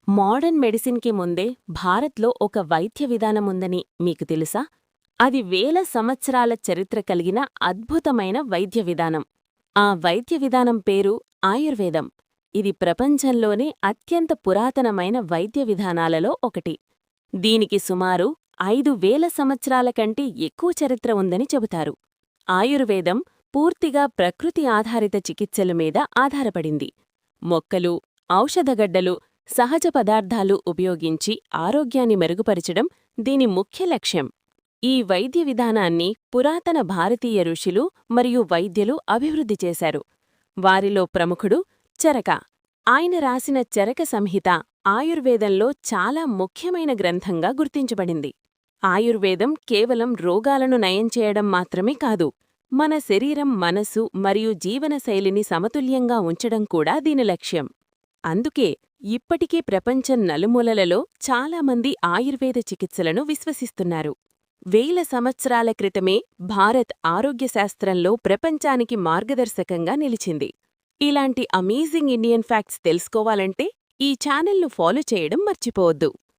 Modern మెడిసిన్కి ముందే భారత్లో ఒక వైద్య విధానముందని మీకు తెలుసా? అది వేల సంవత్సరాల చరిత్ర కలిగిన అద్భుతమైన వైద్య విధానం. ఆ వైద్య విధానం పేరు ఆయుర్వేదం. ఇది ప్రపంచంలోనే అత్యంత పురాతనమైన వైద్య విధానాలలో ఒకటి. దీనికి సుమారు 5,000 సంవత్సరాల కంటే ఎక్కువ చరిత్ర ఉందని చెబుతారు. ఆయుర్వేదం పూర్తిగా ప్రకృతి ఆధారిత చికిత్సల మీద ఆధారపడింది. మొక్కలు, ఔషధగడ్డలు, సహజ పదార్థాలు ఉపయోగించి ఆరోగ్యాన్ని మెరుగుపరచడం దీని ముఖ్య లక్ష్యం. ఈ వైద్య విధానాన్ని పురాతన భారతీయ ఋషులు మరియు వైద్యులు అభివృద్ధి చేశారు. వారిలో ప్రముఖుడు చరక. ఆయన రాసిన చరక సంహిత ఆయుర్వేదంలో చాలా ముఖ్యమైన గ్రంథంగా గుర్తించబడింది. ఆయుర్వేదం కేవలం రోగాలను నయం చేయడం మాత్రమే కాదు, మన శరీరం, మనసు మరియు జీవనశైలిని సమతుల్యంగా ఉంచడం కూడా దీని లక్ష్యం. అందుకే ఇప్పటికీ ప్రపంచం నలుమూలలలో చాలామంది ఆయుర్వేద చికిత్సలను విశ్వసిస్తున్నారు. వేల సంవత్సరాల క్రితమే భారత్ ఆరోగ్యశాస్త్రంలో ప్రపంచానికి మార్గదర్శకంగా నిలిచింది. ఇలాంటి అమేజింగ్ ఇండియన్ ఫ్యాక్ట్స్ తెలుసుకోవాలంటే ఈ ఛానల్ను ఫాలో చేయడం మర్చిపోవద్దు.